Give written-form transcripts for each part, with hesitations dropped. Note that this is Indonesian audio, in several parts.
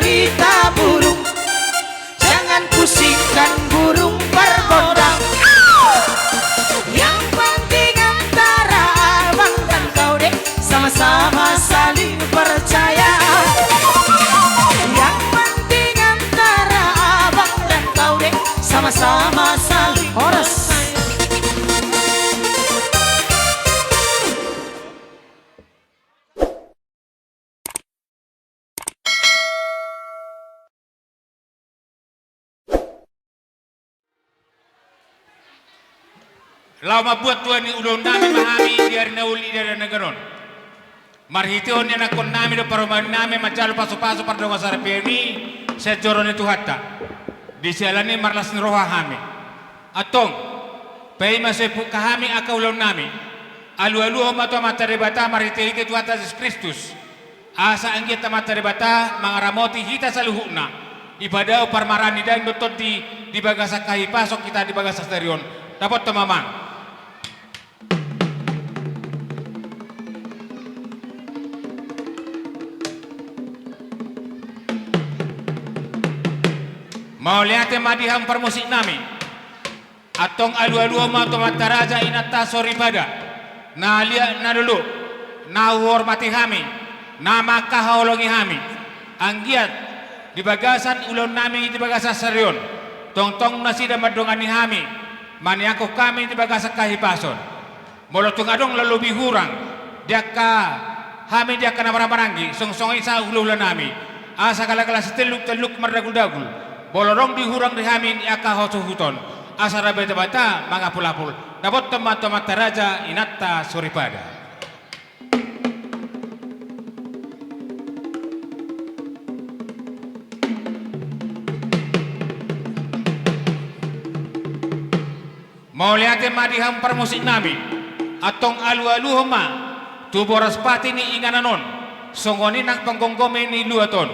cerita burung, jangan pusingkan burung berbondang. Yang penting antara abang dan kau dek sama-sama saling percaya. Yang penting antara abang dan kau dek sama-sama saling percaya. Lama buat tuan ni ulun nami mahami diar na uli dari nagaron. Marhition ni nakon nami do paruman nami macalo paso-paso par donga sara pemi sa joron itu hatta. Di sialani marlas ni roha hami. Atong pay masepu kahami aka ulun nami. Alu-alu mato matarebata marhitili ke tu hatta Yesus Kristus. Asa anggit matarebata mangaramoti hita saluhuna. Ibadah parmarani dan betot di bagasa kahi pasok kita di bagasa stadion. Dapat temamang. Mau lihat madiham permusik nami atong alu-alu ma tomataraja inata sori pada na lihat na dulu na hormati kami na makaholongi kami anggiat di bagasan ulun nami di bagasan serion tong nasida madongani kami maniako kami di bagasan kahipason molotung adong lalu bihurang diaka kami diaka namaramaranggi song-song isa ululan nami asa kala-kala seteluk-teluk merdagul-dagul bolorong dihurang dihamin aka hosuhuton asara beta-beta mangapul-apul dapat tomat-tomat raja inatta suripada. Mau lihat madiham permusik nami atong alu-alu homa tu boras pati ni ingananon songoni nang panggonggome ni luaton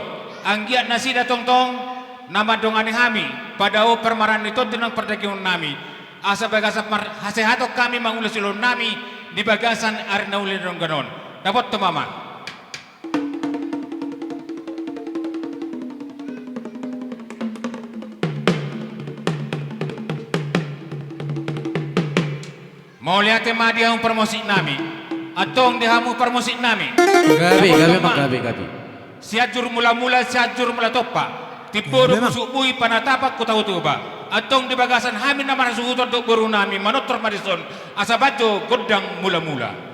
anggiat nasida tong-tong nama dongani kami pada permaran itu dengan perdagangan nami asa bagasan hasehato kami mangulas ulun nami di bagasan arna ulin rongganon dapat temama mau lihat madiang permusik nami atong dihamu permusik nami gabi siajur mula-mula siajur mula topa tipur musubui panatapak ku tahu tuba atong di bagasan hamin na marasuhuton untuk buru nami manotor marison asa bajo godang mula-mula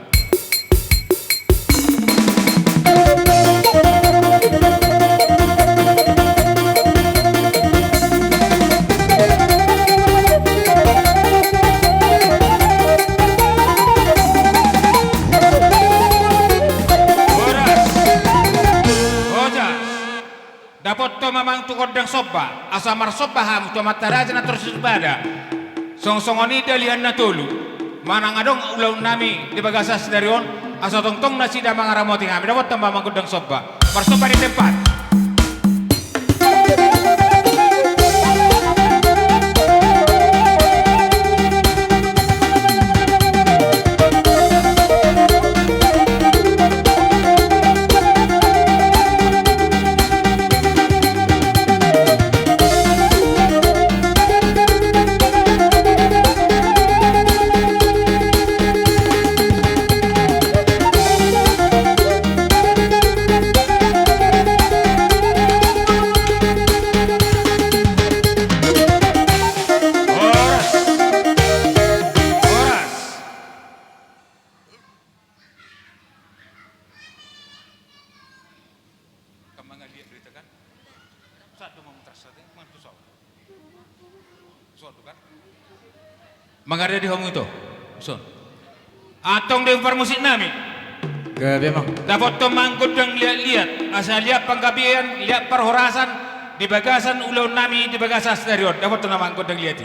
dapat to mamang tukod dang soba asa mar soba ham to mataraja na terus bada song-songoni dalihan na tulu manang adong ulaw nami di bagasa sedarion asa tongtong na sida mangaramoti kami dapat to mamang kudang soba mar soba di tempat. Mangada di homo itu, so. Atong di musik nami. gabi mang Dapat to mangkut dang lihat-lihat, asal lihat panggabian, lihat perhorasan di bagasan ulau nami di bagasan stereo. Dapat to mangkut dang lihat.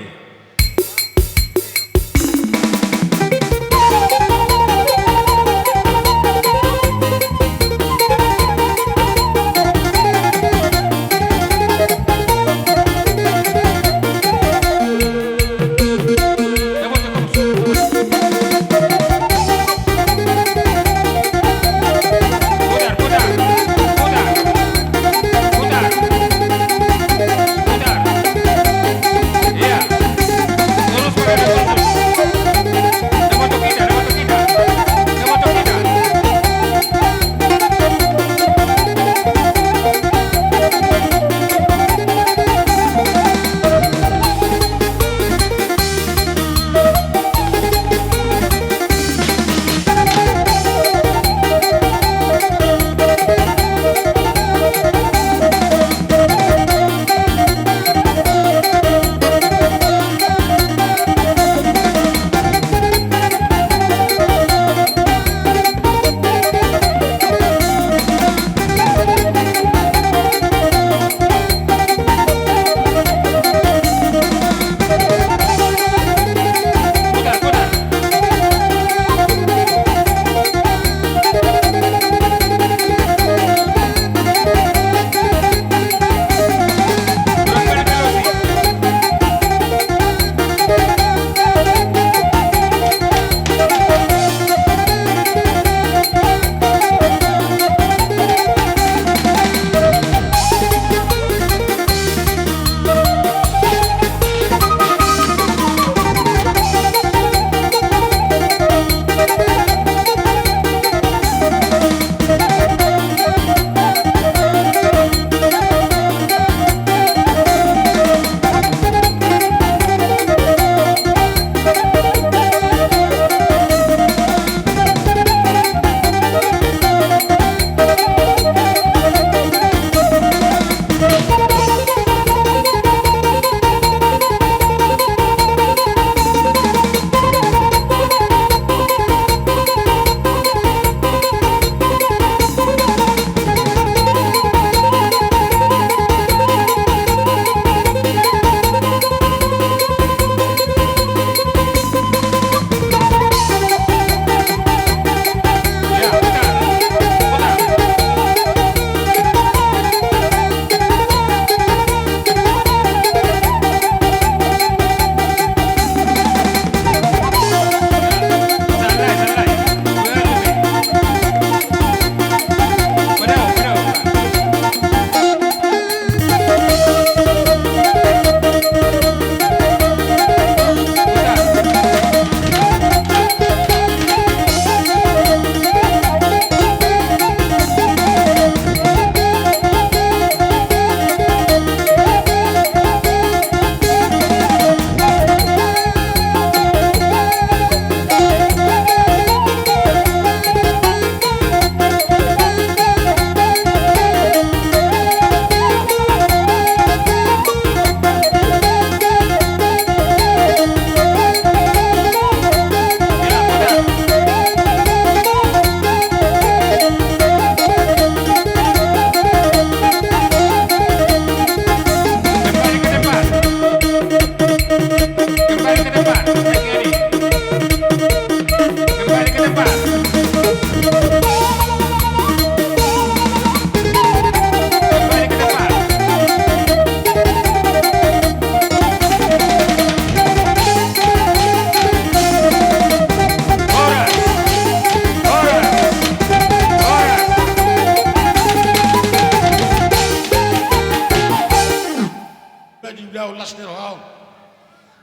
Pudar.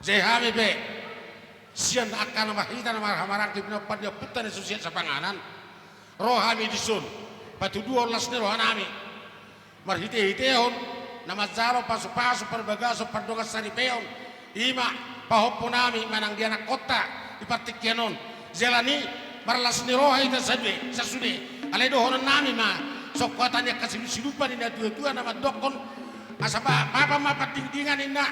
Jehame be sian akan mahita na marhamarang kipna padya putan susian sa panganan rohami disun patu 12 ni rohanami marhite-hiteon na mazaro pasu-pasu perbagaso pardongas saripeon ima pahopunami manang diana kota ipatikyanon zelani marlas ni roha ita sadwe sasude aledo honon nami ma sokotannya kasih silupan ina tua-tua nama dokon asapa papa mapatingdingan ina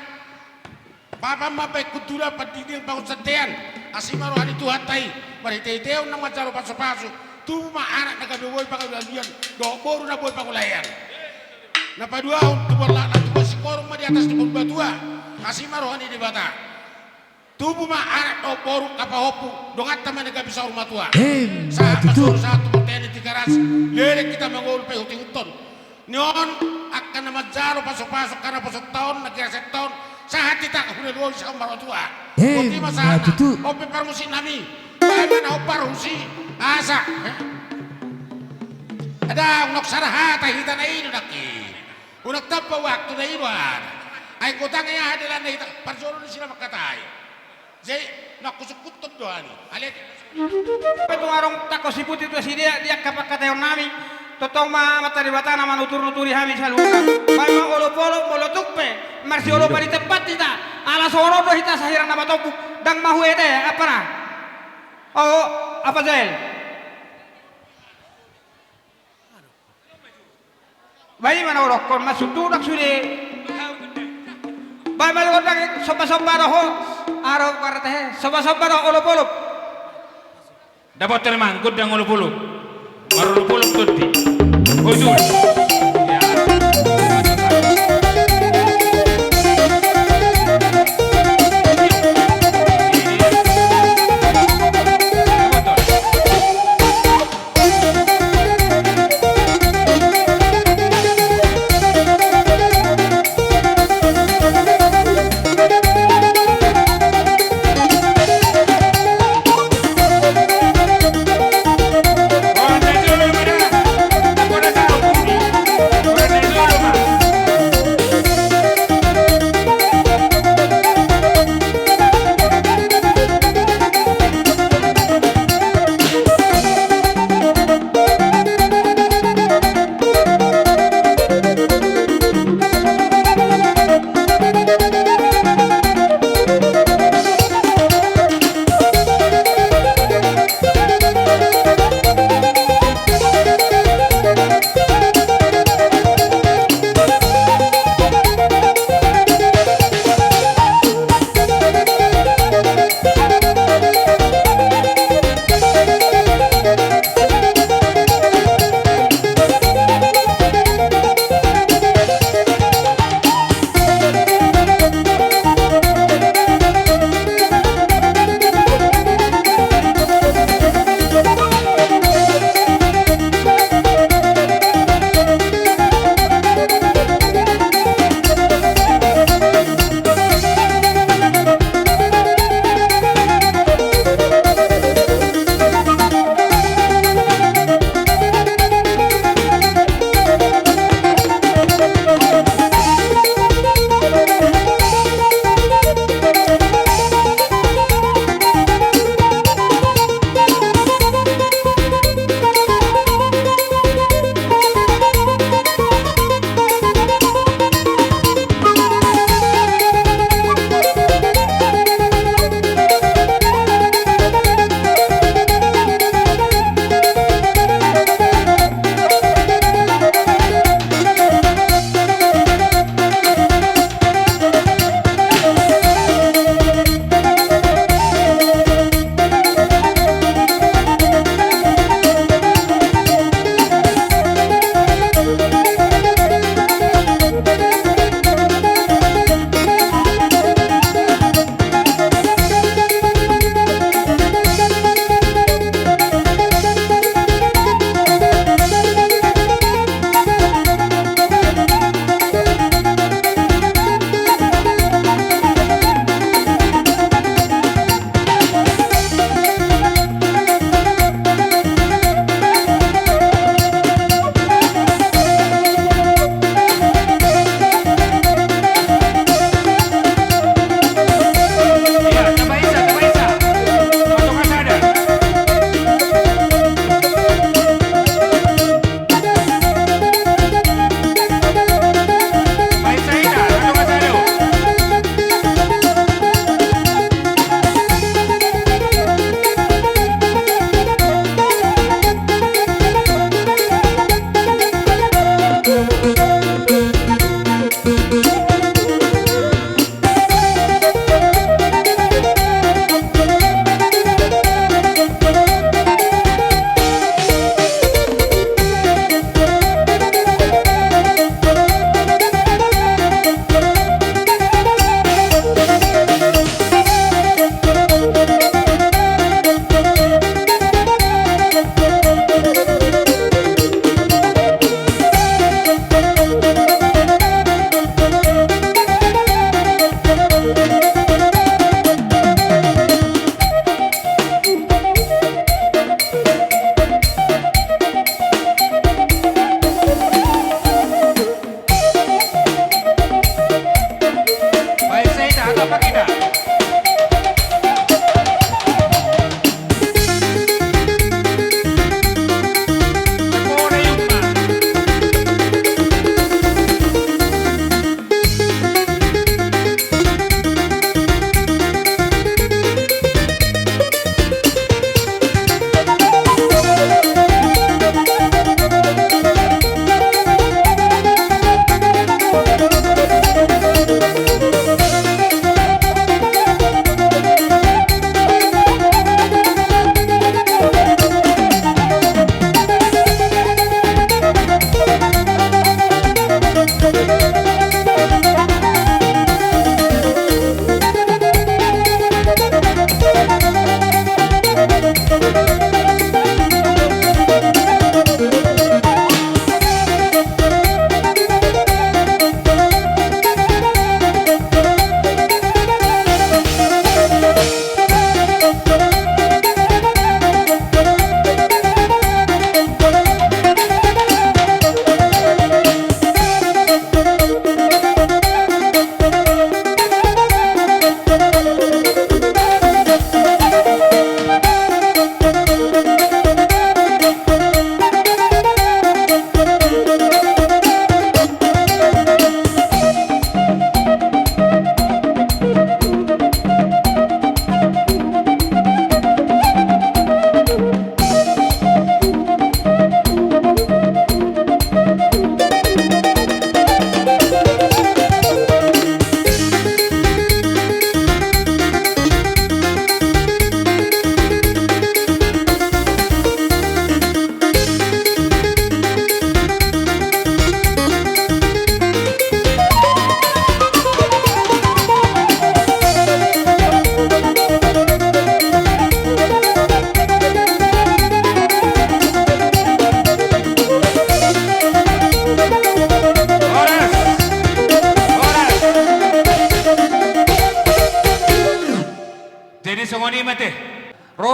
papa mapai kutura patiding bangun setean asima rohani tuhatai marhite-hiteon na mazaro pasu-pasu tu ma anak nagadoboy pangalian do boru na boy pangulayan na paduahon tu berlak na tu sikorong ma di atas di batua asima rohani di bata tubuh ma anak do boru kapahopu dongat taman nega bisa rumah tua saat masuk satu pertanyaan di karas lele kita mengul pe huting uton nyon akan nama jaro pasok-pasok karena pasok tahun negara setahun saat kita udah dua bisa umbar tua putih masalah opi parmusi nami bagaimana opar husi asa ada unok sarahata hitan ini daki unok tapa waktu na iruan ay kutang ya adalah na hitan parsoro ni sila makatai jadi nakusukutod doani alit itu arong tako siput itu si dia kapak katayon nami totong matari batana manutur-nuturi hami salunga may mga olo-polo molotukpe marsi olo pa di tempat kita ala soro do hita sahirang na matopu dang mahuede apa na oh apa Zael bayi mana orokon masutudak sude bayi mana orokon sopa-sopa roho aro karate sopa-sopa roho olo-polo dapat terima gudang ulu-pulu marulu-pulu tutti hujur ya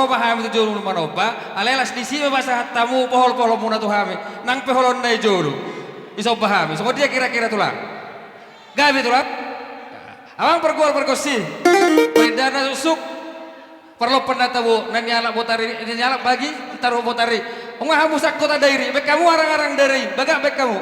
poro mahami tu jolu manoba alelas di sini bahasa tamu pohol muna tu hami nang peholon nai jolu iso pahami so dia kira-kira tulang gabi tulang awang pergosi perdana susuk perlu pernah tahu nan nyala botari nyala bagi taruh botari ngah musak kota dairi bek kamu arang-arang dari baga bek kamu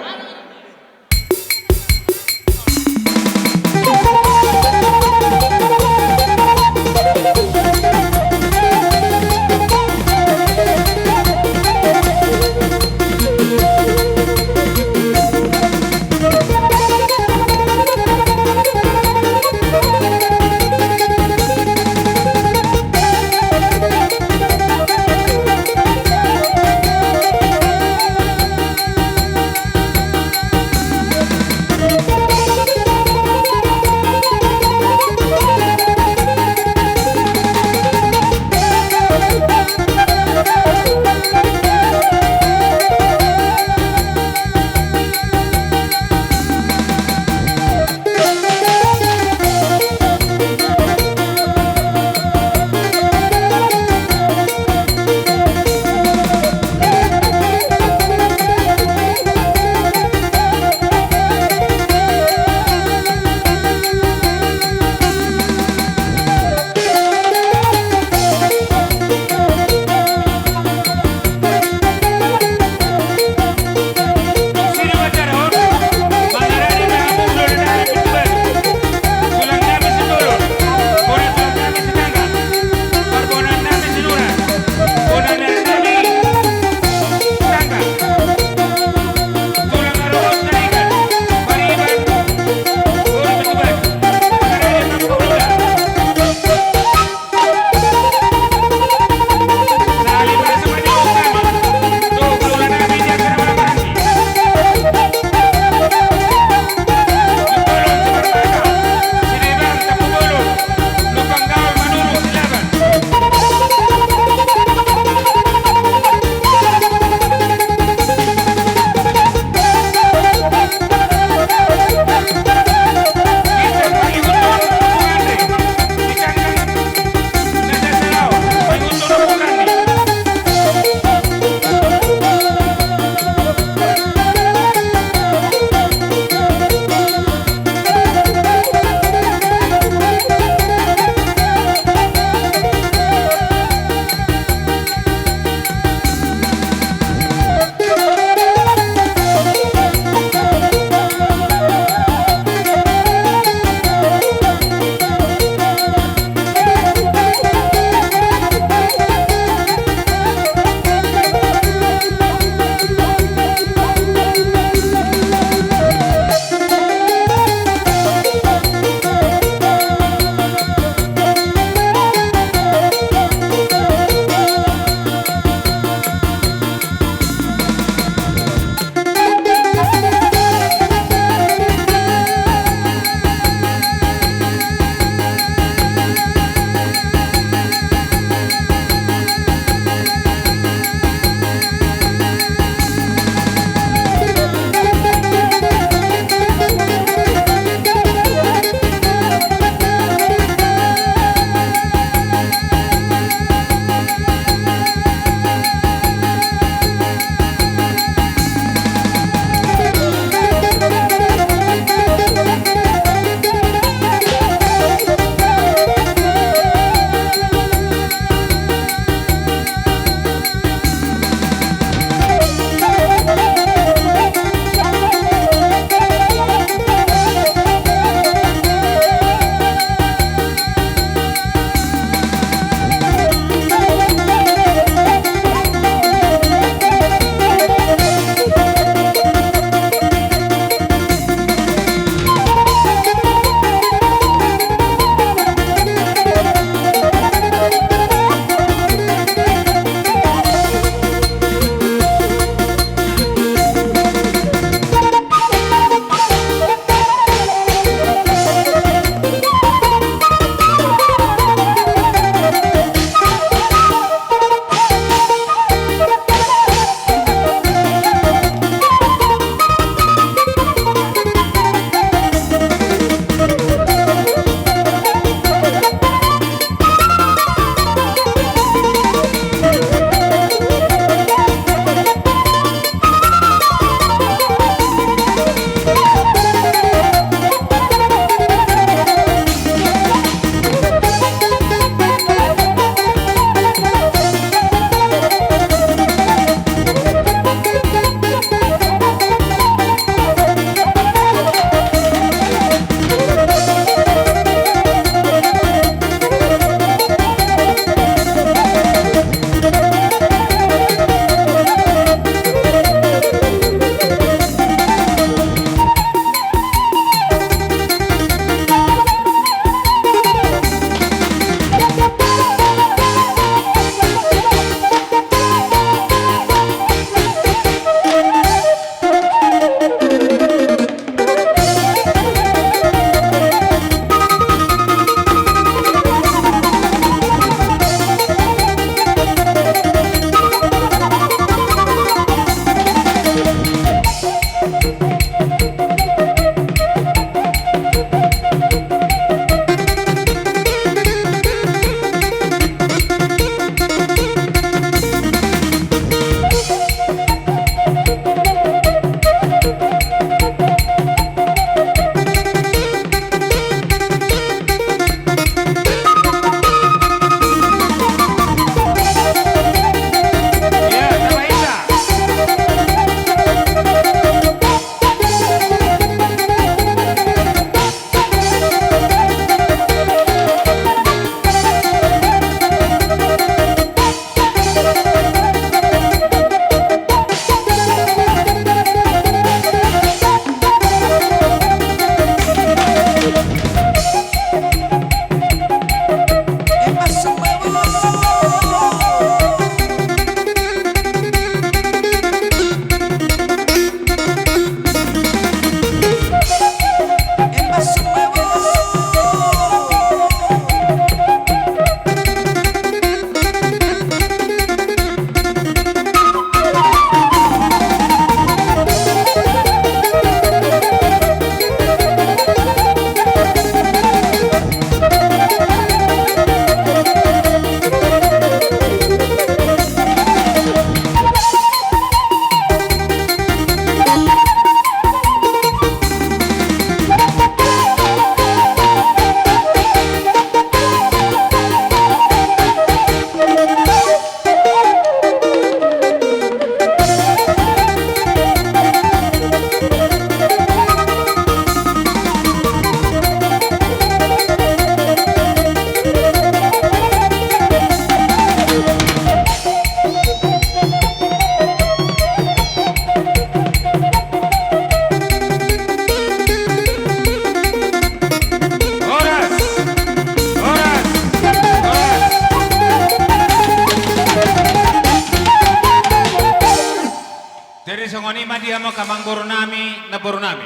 mo kamang boro nami na boro nami.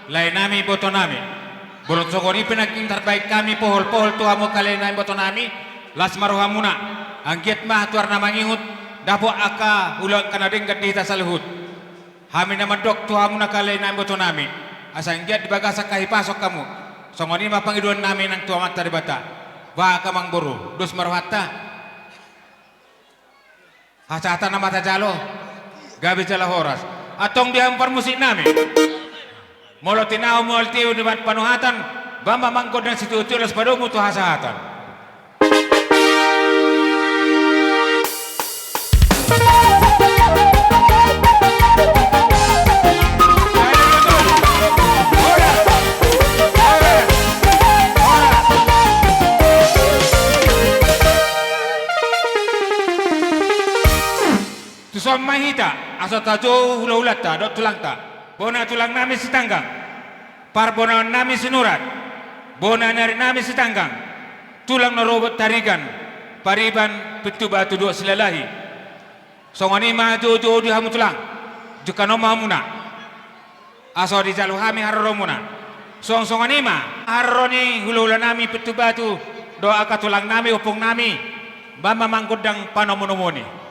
Lain nami boto nami. Bolot sokoni pinaging terbaik kami pohol-pohol tuha mo kalay na boto nami. Las maruha muna. Ang giat mahatuar na mangingut. Dapo aka ulang kanading gadita sa luhut. Hami naman dok tuha muna kalay na boto nami. Asang giat dibagasa kahipasok kamu. Songoni mapangiduan namin ng tuha mata dibata. Ba kamang boro. Dus maruhata. Hasatan na mata jalo. Gabi jala horas. Atong dihampar musik namin. Molo tinaw mo altiw di mat panuhatan. Bamba mangkod ng situtulas padumo to hasatan. Tusong mahita, aso tajo hula-hulat ta, dot tulang ta. Bona tulang namin si tanggang. Parbona namin sinurat. Bona nari namin si tanggang. Tulang na robot tarigan. Pariban pitu batu dua silalahi. Songani maju di hamu tulang. Jukano mamuna. Aso di jalu hami harro muna. Songani ma harro ni hula-hula nami pitu batu. Doa ka tulang nami upong nami. Bamba mangkudang panomonomoni.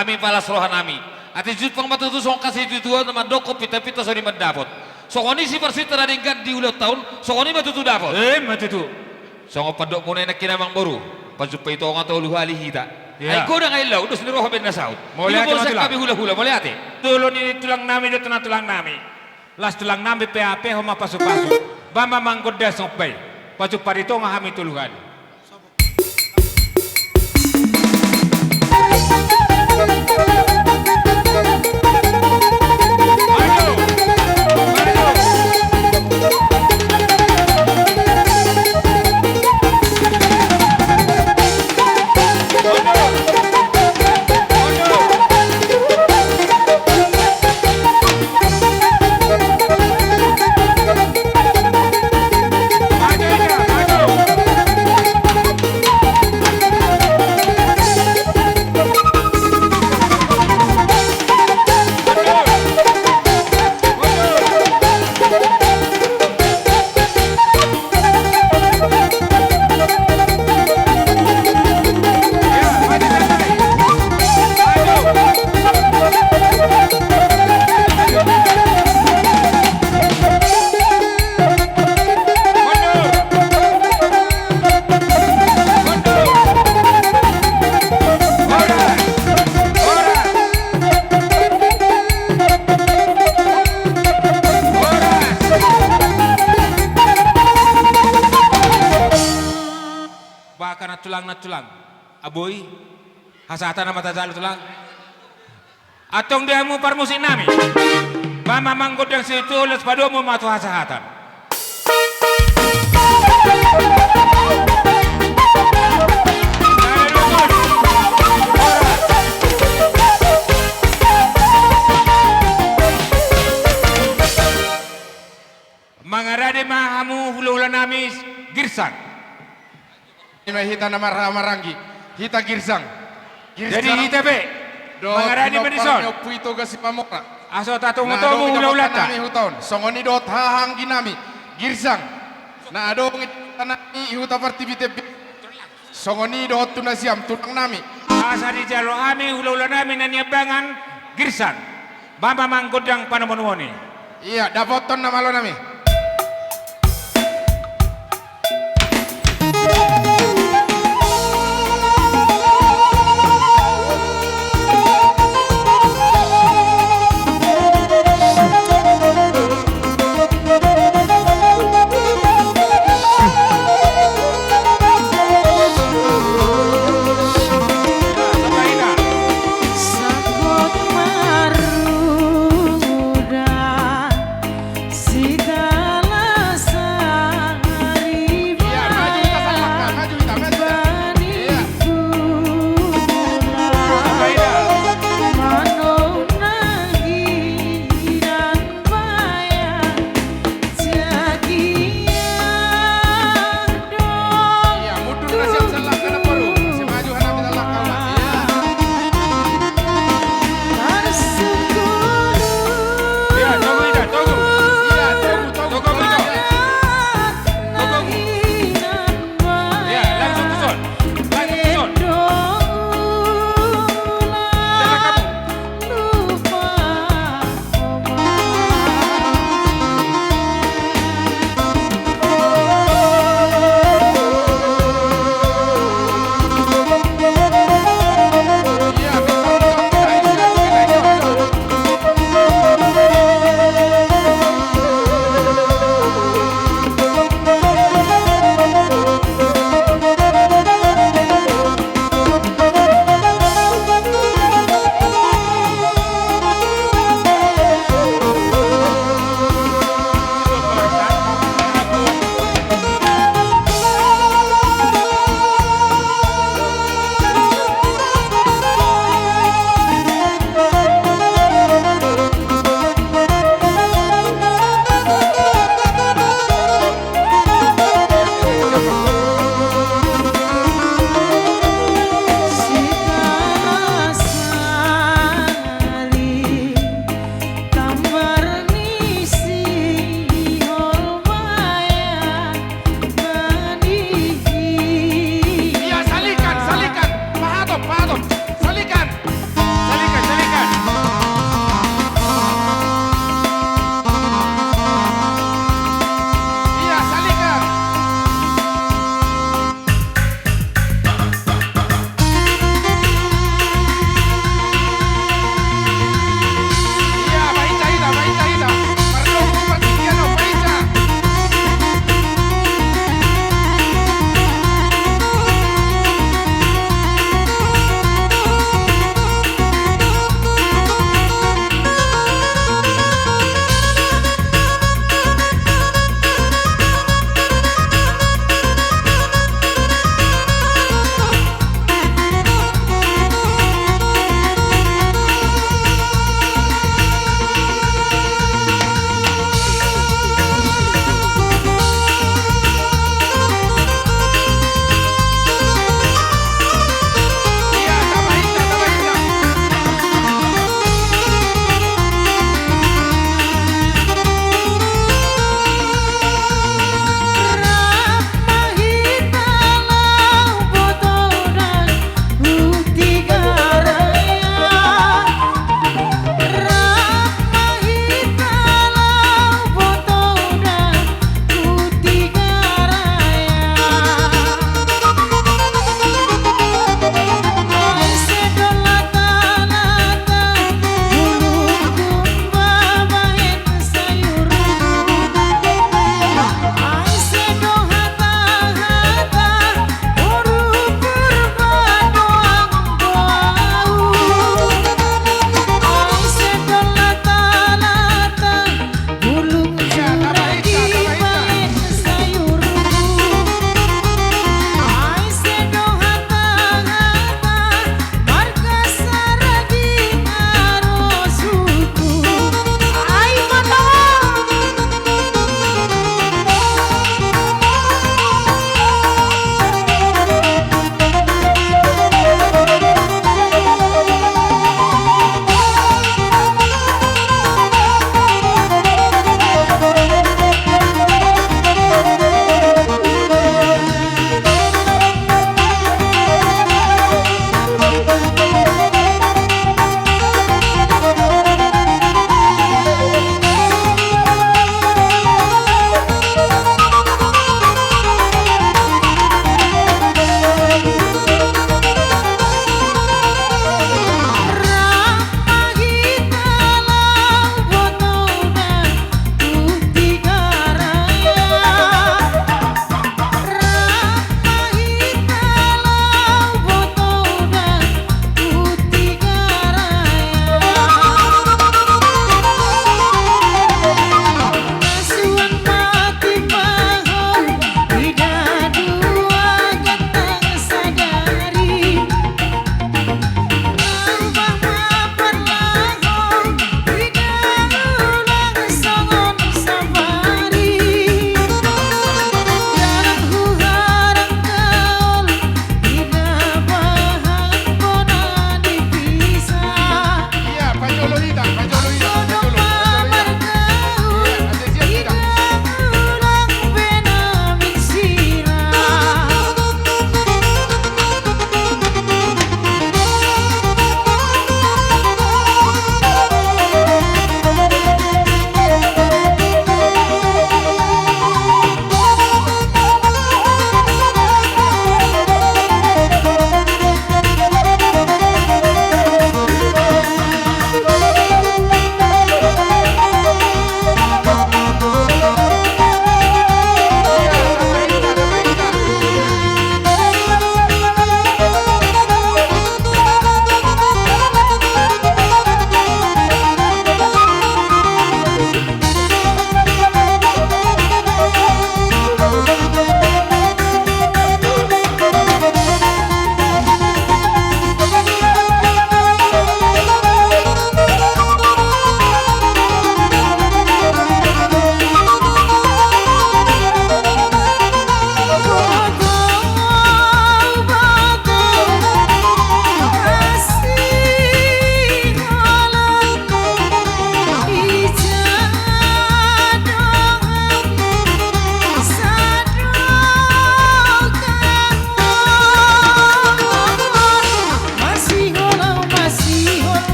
Kami palas rohan nami. Ati jut pang matutu song kasih tujuan nama doko pita-pita sori mendapot. Songoni si persita radingkan di ulang tahun, songoni matutu dapot. Matutu. Songo padok muna na kinamang baru. Pajupa ito ang atau luhali hita. Ya. Ay ko na ngayon udah sendiri roh ben nasaut. Mulai ate Sa matulang. kami hula-hula, mulai ate. Tulon ini tulang nami do tulang nami. Las tulang nami PAP homa pasu-pasu. Bama manggoda sopay. Paju parito nga kami tuluhan. Tulang aboy hasatan na matajalo tulang atong dia mo parmusik nami mama manggod yang situ les pado mo matu hasatan mangarade mahamu hula-hula namis girsang. Hita nama Ramarangi, hita Girsang. Jadi hita be, mangarani benison. Puito gasi pamora. Aso tatong utomu ulau-ulata. Nami huton, songoni dot hahang ginami, Girsang. Na adong tanami huta partivite. Songoni dot tunasiam tunang nami. Asa di jalo ami ulau-ula nami nanyabangan Girsang. Bamba manggodang panamonwoni. Iya, dapat ton nama lo nami. Sakot maruda sida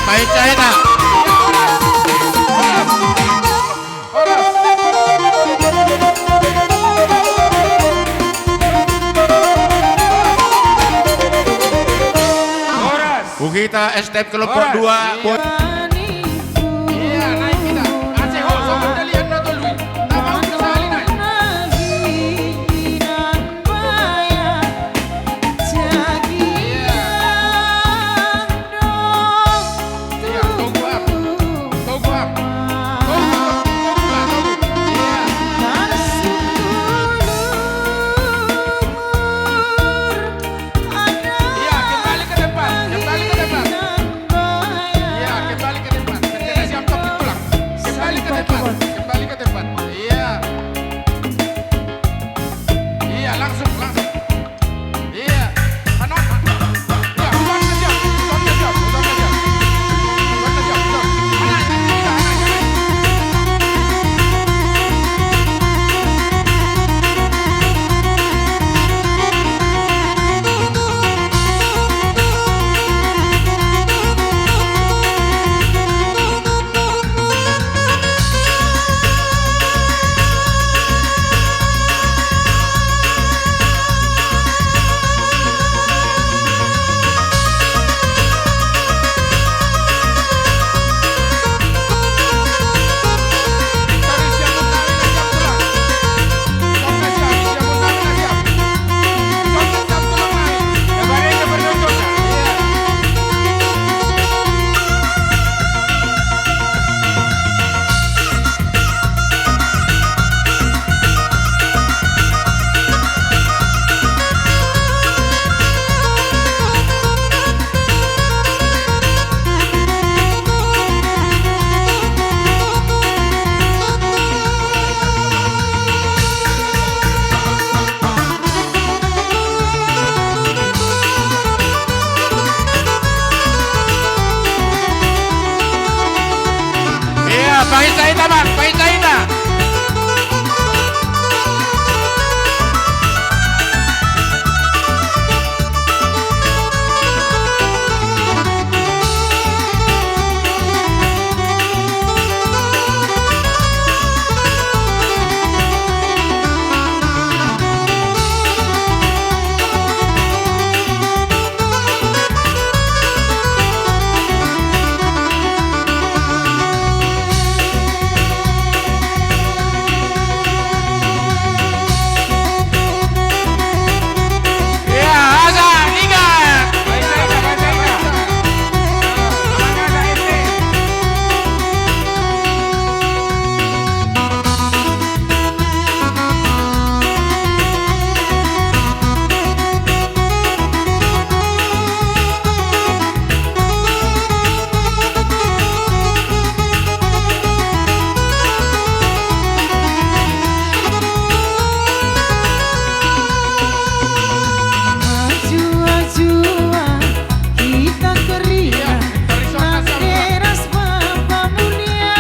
Baik Caita. Bugita STP kelompok 2. Iya, naik kita. Aceh ho, so kita lihat na tuluy. Tama ko kasali na. Iya, togo up. Togo up. Iya, kembali ke depan. Kembali ke depan. Iya, kembali ke depan. Terkena siap topik tulang. Kembali ke depan. Kembali ke depan. Iya. Iya, langsung. Iya. Kanan. Iya, bukan ke siap. Bukan ke siap. Bukan ke siap. Bukan ke siap. Bukan. Kanan. Iya, kanan. Dari siap menang, siap tulang. Bukan ke siap. Siap menang, siap. Bukan siap tulang lagi. Kembali ke penunjuknya. Iya. Iya, Baik Caita man, Baik Caita. Iya, Asa, ingat. Baik Caita, baik Caita. Semangat AFT. Jua-jua kita kerja Teras Bapak Mulia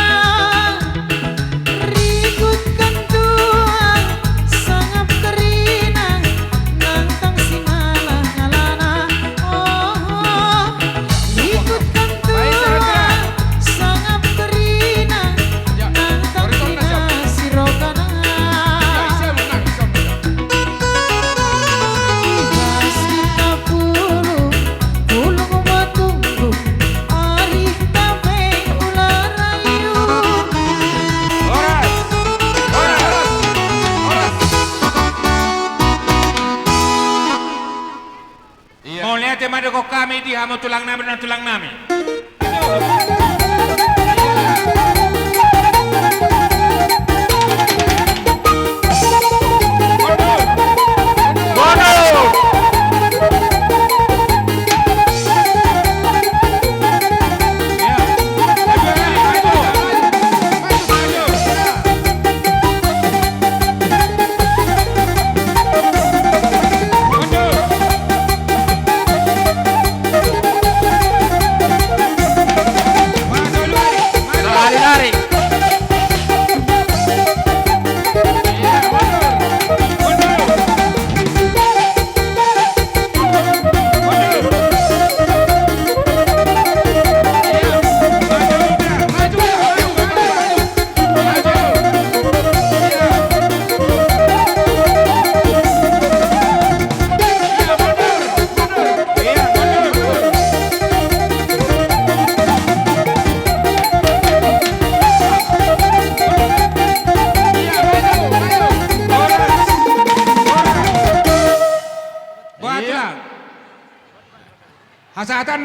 Rikutkan Tuhan Sangap kerina Nantang singalah ngalana Oh Rikutkan Tuhan Sangap kerina Nantang kina sirokana Iya, menang. Ibas kita pulung matunggu Arih tabeng ular rayu Iya. Mau lihat yang ada kok kami di hamu tulang nami dan tulang nami.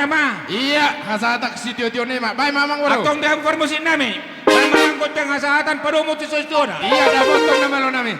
nama. Iya, hasata si tio nema. Bay mamang walo. Atong dia permusik nami. Bay mamang koteng hasatan padomo ti sosona. Iya, da botong nama lo nami.